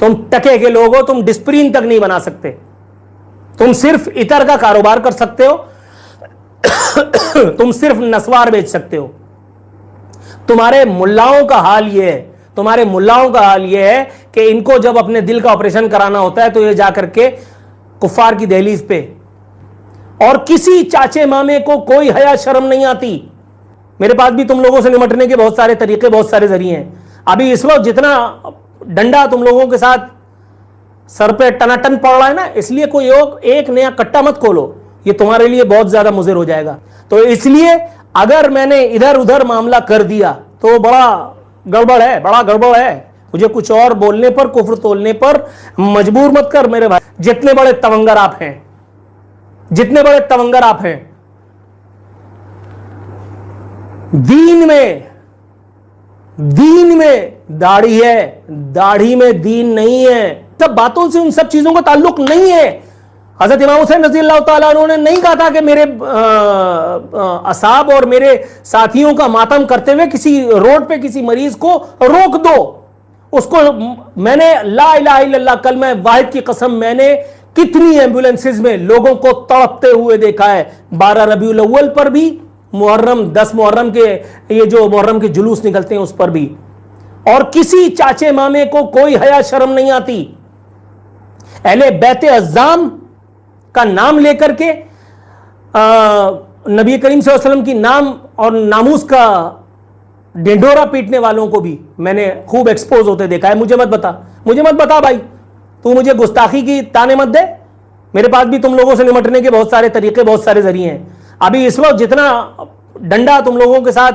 तुम टके के लोग हो, तुम डिस्प्रीन तक नहीं बना सकते। तुम सिर्फ इतर का कारोबार कर सकते हो, तुम सिर्फ नस्वार बेच सकते हो। तुम्हारे मुल्लाओं का हाल यह है, तुम्हारे मुल्लाओं का हाल यह है कि इनको जब अपने दिल का ऑपरेशन कराना होता है तो ये जाकर के कुफ्फार की दहलीज पे, और किसी चाचे मामे को कोई हया शर्म नहीं आती। मेरे पास भी तुम लोगों से निपटने के बहुत सारे तरीके, बहुत सारे जरिए हैं। अभी इस वक्त जितना डंडा तुम लोगों के साथ सर पे टनाटन पड़ रहा है ना, इसलिए कोई एक नया कट्टा मत खोलो, ये तुम्हारे लिए बहुत ज्यादा मुज़िर हो जाएगा। तो इसलिए अगर मैंने इधर उधर मामला कर दिया तो बड़ा गड़बड़ है, बड़ा गड़बड़ है। मुझे कुछ और बोलने पर, कुफ्र तोलने पर मजबूर मत कर मेरे भाई। जितने बड़े तवंगर आप हैं, जितने बड़े तवंगर आप हैं, दीन में दाढ़ी है, दाढ़ी में दीन नहीं है। सब बातों से उन सब चीजों का ताल्लुक नहीं है। हजरत इमाम हुसैन रज़ी अल्लाह ताला अन्हु ने नहीं कहा था कि मेरे असाब और मेरे साथियों का मातम करते हुए किसी रोड पे किसी मरीज को रोक दो। उसको मैंने ला इलाहा इल्लल्लाह कलमा वाहिद की कसम, मैंने कितनी एम्बुलेंसेज में लोगों को तड़पते हुए देखा है। 12 रबीउल अव्वल पर भी, मुहर्रम 10 मुहर्रम के, ये जो मुहर्रम के जुलूस निकलते हैं उस पर भी, और किसी चाचे मामे को कोई हया शर्म नहीं आती। अहले बैत अज़्ज़ाम का नाम लेकर के नबी करीम सल्लल्लाहु अलैहि वसल्लम की नाम और नामूस का ढिंढोरा पीटने वालों को भी मैंने खूब एक्सपोज होते देखा है। मुझे मत बता भाई, तू मुझे गुस्ताखी की ताने मत दे। मेरे पास भी तुम लोगों से निपटने के बहुत सारे तरीके, बहुत सारे जरिए हैं। अभी इस वक्त जितना डंडा तुम लोगों के साथ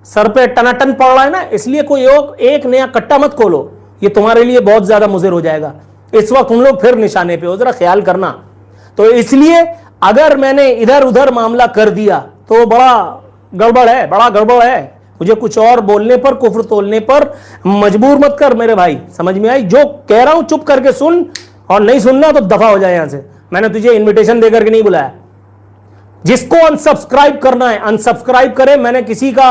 सर पे टनाटन पड़ रहा है ना, इसलिए कोई एक नया कट्टा मत खोलो, ये तुम्हारे लिए बहुत ज्यादा मुज़िर हो जाएगा। इस वक्त तुम लोग फिर निशाने पे हो, जरा ख्याल करना। तो इसलिए अगर मैंने इधर उधर मामला कर दिया तो बड़ा गड़बड़ है, बड़ा गड़बड़ है। मुझे कुछ और बोलने पर, कुफ्र तोलने पर मजबूर मत कर मेरे भाई। समझ में आई? जो कह रहा हूं चुप करके सुन, और नहीं सुनना तो दफा हो जाए यहां से। मैंने तुझे इन्विटेशन देकर के नहीं बुलाया। जिसको अनसब्सक्राइब करना है अनसब्सक्राइब करे। मैंने किसी का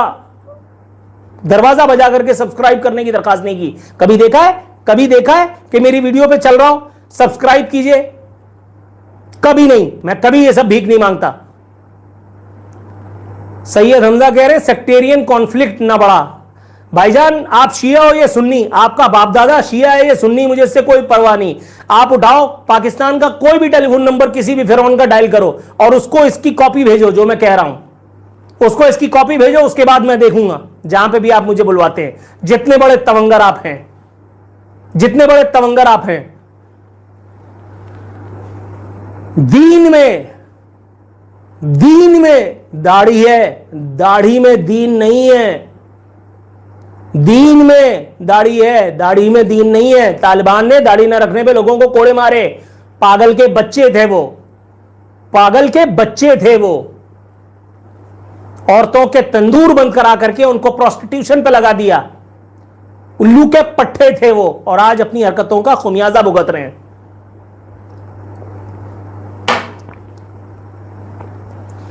दरवाजा बजा करके सब्सक्राइब करने की दरखास्त नहीं की। कभी देखा है कि मेरी वीडियो पे चल रहा हूं सब्सक्राइब कीजिए? कभी नहीं। मैं कभी ये सब भीख नहीं मांगता। सैयद हमजा कह रहे सेक्टेरियन कॉन्फ्लिक्ट ना बढ़ा। भाईजान, आप शिया हो ये सुन्नी, आपका बाप दादा शिया है ये सुन्नी, मुझे इससे कोई परवाह नहीं। आप उठाओ पाकिस्तान का कोई भी टेलीफोन नंबर किसी भी फिरौन का डायल करो और उसको इसकी कॉपी भेजो, जो मैं कह रहा हूं उसको इसकी कॉपी भेजो। उसके बाद मैं देखूंगा जहां पे भी आप मुझे बुलवाते हैं। जितने बड़े तवंगर आप हैं, जितने बड़े तवंगर आप हैं, दीन में दाढ़ी है, दाढ़ी में दीन नहीं है। दीन में दाढ़ी है, दाढ़ी में दीन नहीं है। तालिबान ने दाढ़ी न रखने पे लोगों को कोड़े मारे। पागल के बच्चे थे वो, पागल के बच्चे थे वो। औरतों के तंदूर बंद करा करके उनको प्रोस्टिट्यूशन पे लगा दिया। उल्लू के पट्टे थे वो, और आज अपनी हरकतों का खुमियाजा भुगत रहे हैं।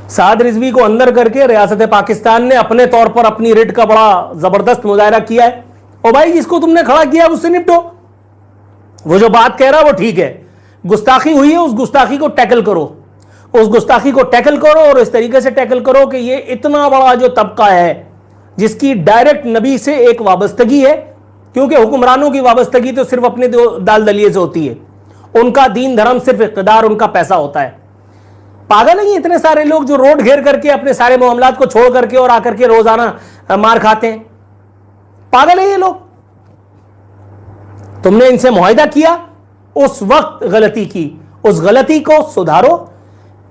साद रिजवी को अंदर करके रियासत पाकिस्तान ने अपने तौर पर अपनी रिट का बड़ा जबरदस्त मुजाहरा किया है। और भाई, जिसको तुमने खड़ा किया उससे निपटो। वो जो बात कह रहा है वो ठीक है, गुस्ताखी हुई है, उस गुस्ताखी को टैकल करो, उस गुस्ताखी को टैकल करो, और इस तरीके से टैकल करो कि ये इतना बड़ा जो तबका है जिसकी डायरेक्ट नबी से एक वाबस्तगी है, क्योंकि हुक्मरानों की वाबस्तगी तो सिर्फ अपने दाल दलिए से होती है। उनका दीन धर्म सिर्फ इक़्तिदार, उनका पैसा होता है। पागल नहीं इतने सारे लोग जो रोड घेर करके अपने सारे मामलात को छोड़ करके और आकर के रोजाना मार खाते हैं? पागल है ये लोग। तुमने इनसे मुआहिदा किया, उस वक्त गलती की, उस गलती को सुधारो।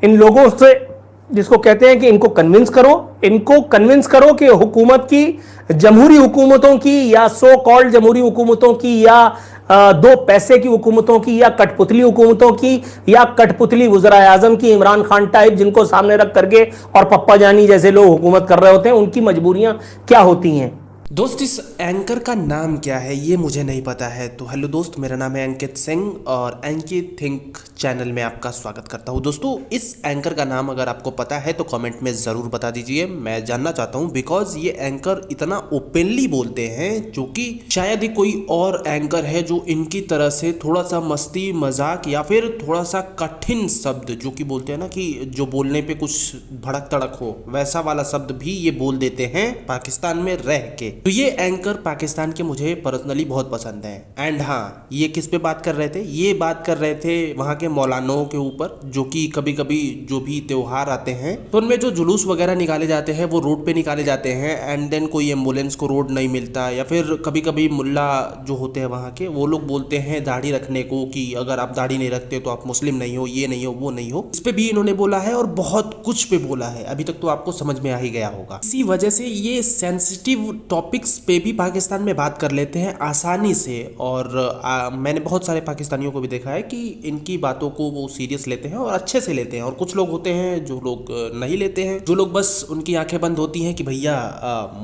इन लोगों से, जिसको कहते हैं कि इनको कन्विंस करो कि हुकूमत की, जमहूरी हुकूमतों की, या सो कॉल्ड जमहूरी हुकूमतों की, या दो पैसे की हुकूमतों की, या कठपुतली हुकूमतों की, या कठपुतली वज़ीर आज़म की, इमरान खान टाइप, जिनको सामने रख करके और पप्पा जानी जैसे लोग हुकूमत कर रहे होते हैं, उनकी मजबूरियां क्या होती हैं। दोस्त इस एंकर का नाम क्या है ये मुझे नहीं पता है। तो हेलो दोस्त, मेरा नाम है अंकित सिंह और अंकित थिंक चैनल में आपका स्वागत करता हूँ। दोस्तों इस एंकर का नाम अगर आपको पता है तो कमेंट में ज़रूर बता दीजिए, मैं जानना चाहता हूँ। बिकॉज ये एंकर इतना ओपनली बोलते हैं जो कि शायद ही कोई और एंकर है जो इनकी तरह से थोड़ा सा मस्ती मजाक या फिर थोड़ा सा कठिन शब्द जो कि बोलते हैं ना कि जो बोलने पे कुछ भड़क तड़क हो, वैसा वाला शब्द भी ये बोल देते हैं पाकिस्तान में रह के। तो ये एंकर पाकिस्तान के मुझे पर्सनली बहुत पसंद है। एंड हाँ, ये किस पे बात कर रहे थे? ये बात कर रहे थे वहाँ के मौलानाओं के ऊपर, जो कि कभी कभी जो भी त्योहार आते हैं तो उनमें जो जुलूस वगैरह निकाले जाते हैं वो रोड पे निकाले जाते हैं। एंड देन कोई एम्बुलेंस को रोड नहीं मिलता, या फिर कभी कभी मुल्ला जो होते हैं वहाँ के वो लोग बोलते हैं दाढ़ी रखने को कि अगर आप दाढ़ी नहीं रखते तो आप मुस्लिम नहीं हो, ये नहीं हो, वो नहीं हो। इस पे भी इन्होंने बोला है और बहुत कुछ पे बोला है। अभी तक तो आपको समझ में आ ही गया होगा। इसी वजह से ये सेंसिटिव टॉपिक्स पे भी पाकिस्तान में बात कर लेते हैं आसानी से। और मैंने बहुत सारे पाकिस्तानियों को भी देखा है कि इनकी बातों को वो सीरियस लेते हैं और अच्छे से लेते हैं। और कुछ लोग होते हैं जो लोग नहीं लेते हैं, जो लोग बस उनकी आंखें बंद होती हैं कि भैया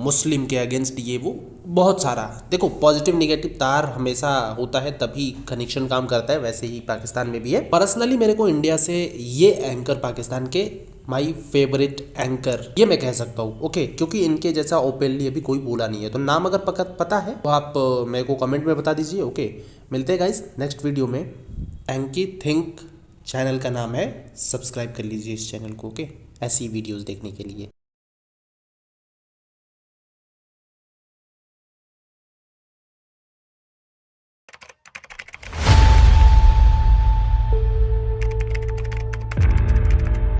मुस्लिम के अगेंस्ट ये वो। बहुत सारा देखो, पॉजिटिव निगेटिव तार हमेशा होता है तभी कनेक्शन काम करता है, वैसे ही पाकिस्तान में भी है। पर्सनली मेरे को इंडिया से ये एंकर पाकिस्तान के माई फेवरेट एंकर ये मैं कह सकता हूँ, ओके। क्योंकि इनके जैसा ओपनली अभी कोई बोला नहीं है। तो नाम अगर पता है तो आप मेरे को कमेंट में बता दीजिए, ओके। मिलते हैं गाइस नेक्स्ट वीडियो में। अंकित थिंक चैनल का नाम है, सब्सक्राइब कर लीजिए इस चैनल को, ओके, ऐसी वीडियोस देखने के लिए।